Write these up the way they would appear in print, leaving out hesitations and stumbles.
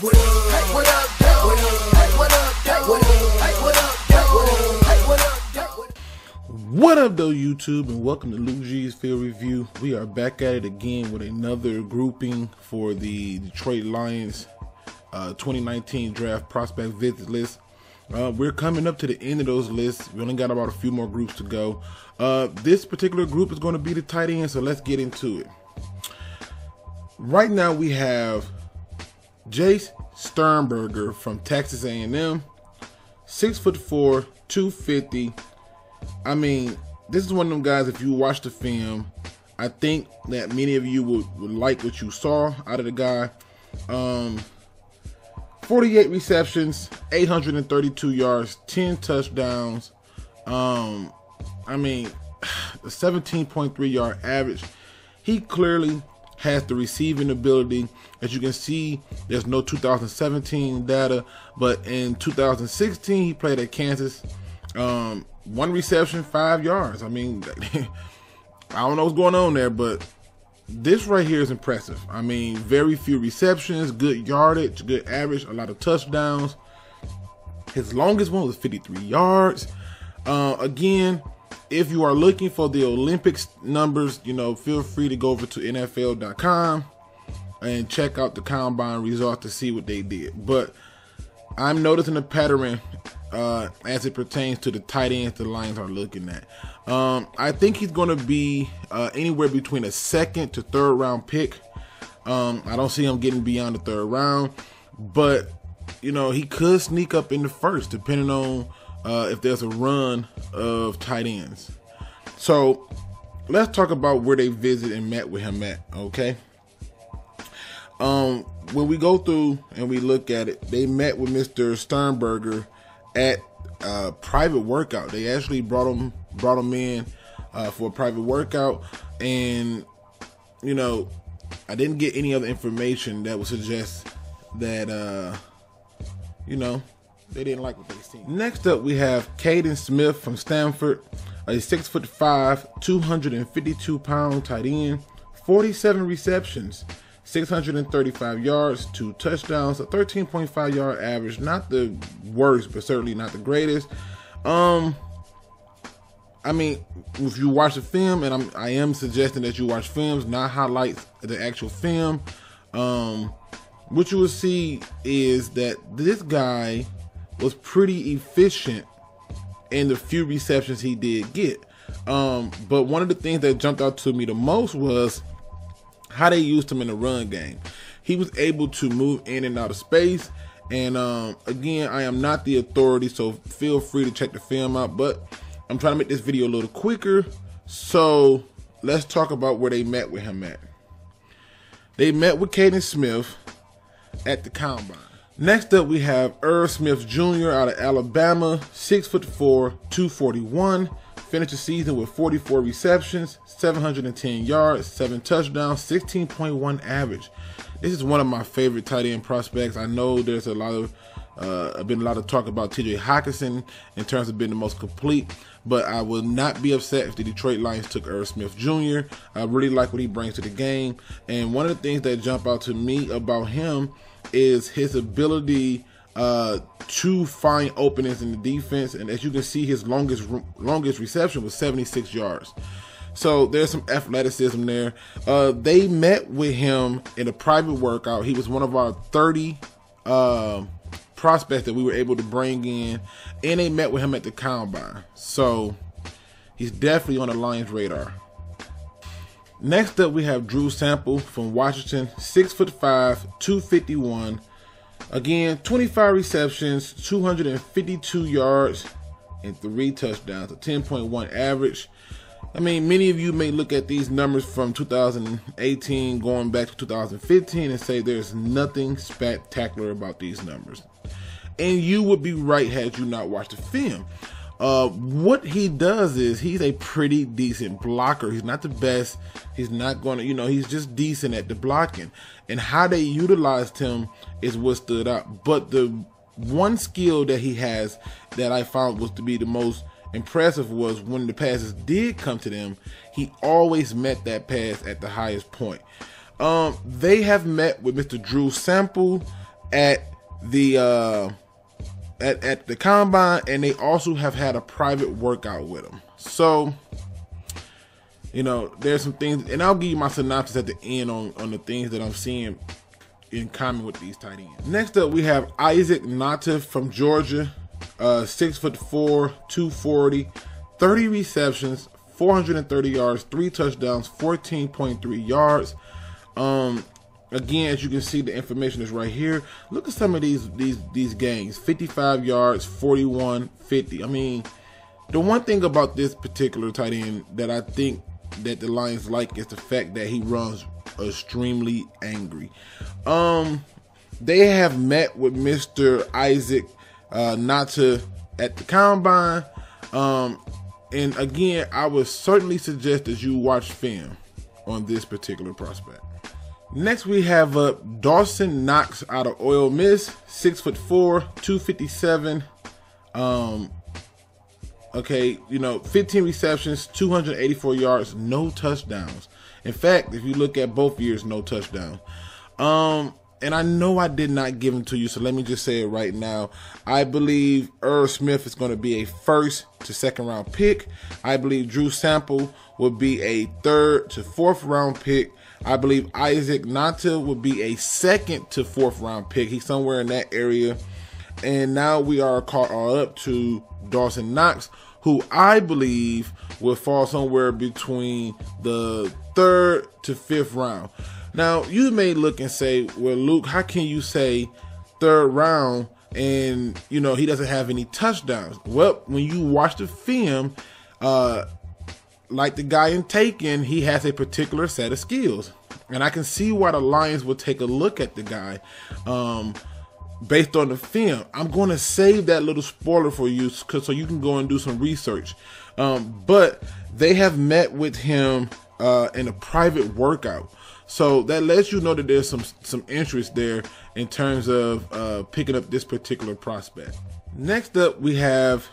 What up? Hey, what up? What up? Hey, what up? What up? Hey, what up? What up? Hey, what up? What up, though, YouTube, and welcome to Lukegsfieldreview. We are back at it again with another grouping for the Detroit Lions 2019 draft prospect visit list. We're coming up to the end of those lists. We only got about a few more groups to go. This particular group is going to be the tight end, so let's get into it. Right now we have Jace Sternberger from Texas A&M, 6'4", 250. I mean, this is one of them guys, if you watch the film, I think that many of you would like what you saw out of the guy. 48 receptions, 832 yards, 10 touchdowns. I mean, a 17.3 yard average. He clearly has the receiving ability. As you can see, there's no 2017 data, but in 2016 he played at Kansas. 1 reception, 5 yards. I mean, I don't know what's going on there, but this right here is impressive. I mean, very few receptions, good yardage, good average, a lot of touchdowns. His longest one was 53 yards. Again, if you are looking for the Olympics numbers, you know, feel free to go over to NFL.com and check out the combine results to see what they did. But I'm noticing a pattern as it pertains to the tight ends the Lions are looking at. I think he's going to be anywhere between a 2nd to 3rd round pick. I don't see him getting beyond the 3rd round, but you know, he could sneak up in the 1st depending on if there's a run of tight ends. So let's talk about where they visited and met with him at, okay? When we go through and we look at it, they met with Mr. Sternberger at a private workout. They actually brought him in for a private workout, and you know, I didn't get any other information that would suggest that you know, they didn't like what they seen. Next up, we have Kaden Smith from Stanford, a 6'5", 252 pound tight end, 47 receptions, 635 yards, 2 touchdowns, a 13.5 yard average. Not the worst, but certainly not the greatest. I mean, if you watch the film, and I am suggesting that you watch films, not highlights, the actual film, what you will see is that this guy was pretty efficient in the few receptions he did get. But one of the things that jumped out to me the most was how they used him in the run game. He was able to move in and out of space. And again, I am not the authority, so feel free to check the film out. But I'm trying to make this video a little quicker. So let's talk about where they met with him at. They met with Kaden Smith at the combine. Next up, we have Irv Smith Jr. out of Alabama, 6'4", 241. Finished the season with 44 receptions, 710 yards, 7 touchdowns, 16.1 average. This is one of my favorite tight end prospects. I know there's a lot of been a lot of talk about TJ Hockenson in terms of being the most complete, but I will not be upset if the Detroit Lions took Irv Smith Jr. I really like what he brings to the game, and one of the things that jump out to me about him is his ability to find openings in the defense. And as you can see, his longest reception was 76 yards. So there's some athleticism there. They met with him in a private workout. He was one of our 30 prospects that we were able to bring in, and they met with him at the combine. So he's definitely on the Lions radar. Next up, we have Drew Sample from Washington, 6'5", 251. Again, 25 receptions, 252 yards, and 3 touchdowns, a 10.1 average. I mean, many of you may look at these numbers from 2018 going back to 2015 and say there's nothing spectacular about these numbers. And you would be right had you not watched the film. What he does is he's a pretty decent blocker. He's not the best. He's not going to, you know, he's just decent at the blocking. And how they utilized him is what stood out. But the one skill that he has that I found was to be the most impressive was when the passes did come to them, he always met that pass at the highest point. They have met with Mr. Drew Sample at the at the combine, and they also have had a private workout with him. So, you know, there's some things, and I'll give you my synopsis at the end on the things that I'm seeing in common with these tight ends. Next up, we have Isaac Nauta from Georgia, 6'4", 240, 30 receptions, 430 yards, 3 touchdowns, 14.3 yards. Again, as you can see, the information is right here. Look at some of these games: 55 yards, 41, 50. I mean, the one thing about this particular tight end that I think that the Lions like is the fact that he runs extremely angry. They have met with Mr. Isaac Nauta at the combine, and again, I would certainly suggest that you watch film on this particular prospect. Next, we have Dawson Knox out of Ole Miss, 6'4", 257. Okay, you know, 15 receptions, 284 yards, no touchdowns. In fact, if you look at both years, no touchdown. And I know I did not give him to you, so let me just say it right now. I believe Irv Smith is going to be a 1st to 2nd round pick. I believe Drew Sample will be a 3rd to 4th round pick. I believe Isaac Nauta will be a 2nd to 4th round pick. He's somewhere in that area. And now we are caught up to Dawson Knox, who I believe will fall somewhere between the 3rd to 5th round. Now, you may look and say, well, Luke, how can you say 3rd round and, you know, he doesn't have any touchdowns? Well, when you watch the film, like the guy in Taken, he has a particular set of skills. And I can see why the Lions would take a look at the guy based on the film. I'm going to save that little spoiler for you so you can go and do some research. But they have met with him in a private workout. So that lets you know that there's some interest there in terms of picking up this particular prospect. Next up, we have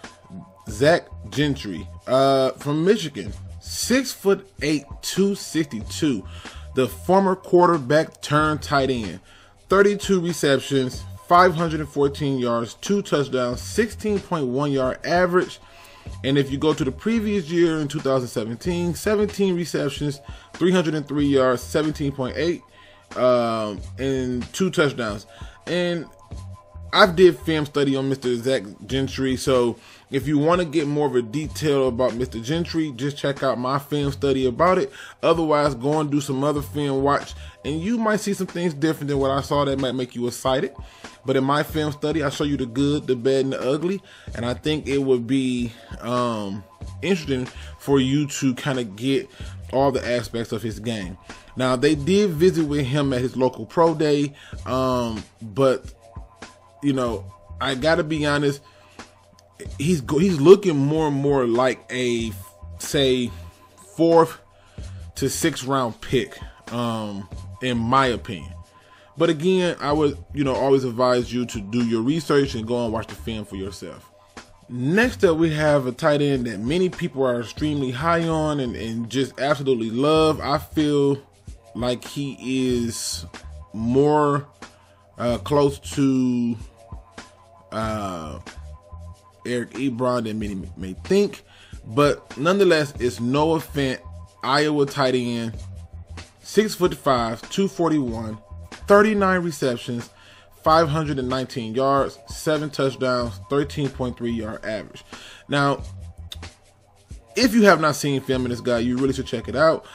Zach Gentry from Michigan, 6'8", 262. The former quarterback turned tight end, 32 receptions, 514 yards, 2 touchdowns, 16.1 yard average. And if you go to the previous year in 2017, 17 receptions, 303 yards, 17.8, and 2 touchdowns. And I've did film study on Mr. Zach Gentry, so if you want to get more of a detail about Mr. Gentry, just check out my film study about it. Otherwise, go and do some other film watch, and you might see some things different than what I saw that might make you excited. But in my film study, I show you the good, the bad, and the ugly, and I think it would be interesting for you to kind of get all the aspects of his game. Now, they did visit with him at his local pro day, but you know, I gotta be honest, he's looking more and more like a, say, 4th to 6th round pick, in my opinion. But again, I would, you know, always advise you to do your research and go and watch the film for yourself. Next up, we have a tight end that many people are extremely high on and just absolutely love. I feel like he is more close to Eric Ebron than many may think, but nonetheless, it's Noah Fant, Iowa tight end, 6'5", 241, 39 receptions, 519 yards, 7 touchdowns, 13.3 yard average. Now, if you have not seen film of this guy, you really should check it out.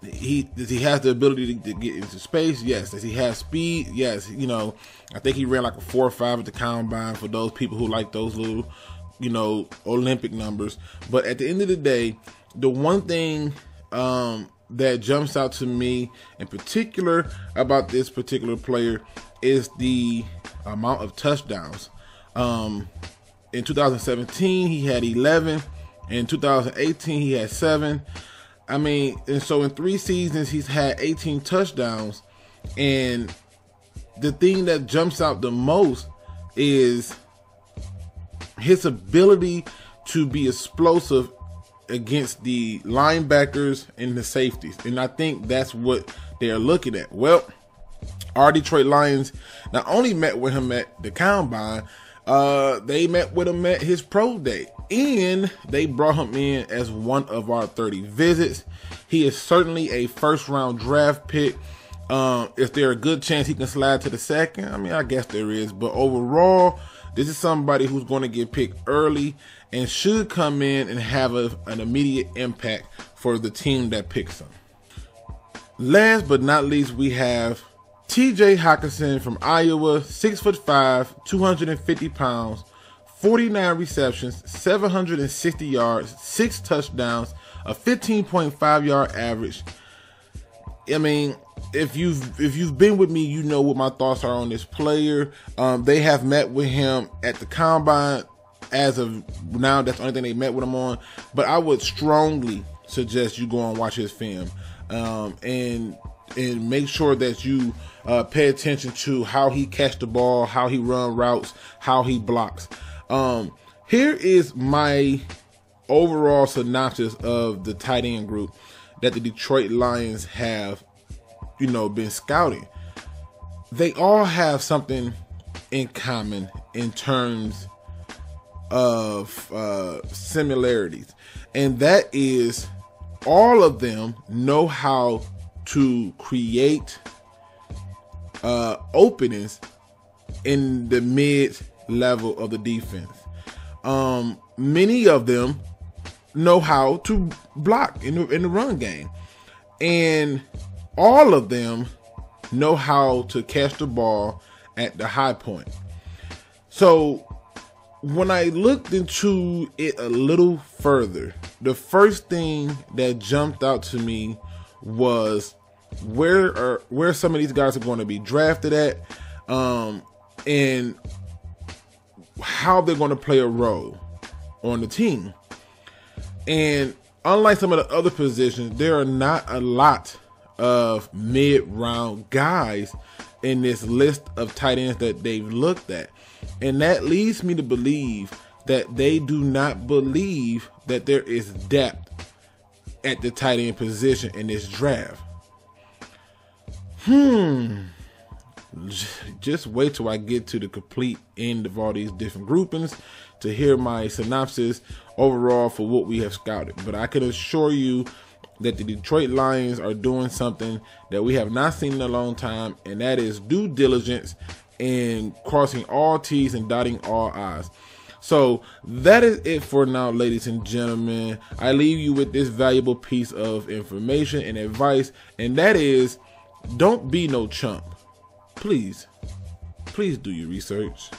He has the ability to get into space? Yes. Does he have speed? Yes. You know, I think he ran like a 4.5 at the combine for those people who like those little, you know, Olympic numbers. But at the end of the day, the one thing that jumps out to me in particular about this particular player is the amount of touchdowns. In 2017, he had 11. In 2018, he had 7. I mean, and so in 3 seasons, he's had 18 touchdowns. And the thing that jumps out the most is his ability to be explosive against the linebackers and the safeties. And I think that's what they're looking at. Well, Our Detroit Lions not only met with him at the Combine, they met with him at his pro day, and they brought him in as one of our 30 visits. He is certainly a first-round draft pick. Is there a good chance he can slide to the second? I mean, I guess there is, but overall, this is somebody who's going to get picked early and should come in and have an immediate impact for the team that picks him. Last but not least, we have TJ Hockenson from Iowa, 6'5", 250 pounds, 49 receptions, 760 yards, 6 touchdowns, a 15.5 yard average. I mean, if you've been with me, you know what my thoughts are on this player. They have met with him at the Combine. As of now, that's the only thing they met with him on. But I would strongly suggest you go and watch his film, and make sure that you pay attention to how he catch the ball, how he run routes, how he blocks. Here is my overall synopsis of the tight end group that the Detroit Lions have, been scouting. They all have something in common in terms of similarities, and that is all of them know how to create openings in the mid level of the defense. Many of them know how to block in the run game, and all of them know how to catch the ball at the high point. So when I looked into it a little further, the first thing that jumped out to me was where some of these guys are going to be drafted at, and how they're going to play a role on the team. And unlike some of the other positions, there are not a lot of mid-round guys in this list of tight ends that they've looked at. And that leads me to believe that they do not believe that there is depth at the tight end position in this draft. Just wait till I get to the complete end of all these different groupings to hear my synopsis overall for what we have scouted. But I can assure you that the Detroit Lions are doing something that we have not seen in a long time, and that is due diligence and crossing all T's and dotting all I's. So that is it for now, ladies and gentlemen. I leave you with this valuable piece of information and advice, and that is, don't be no chump. Please do your research.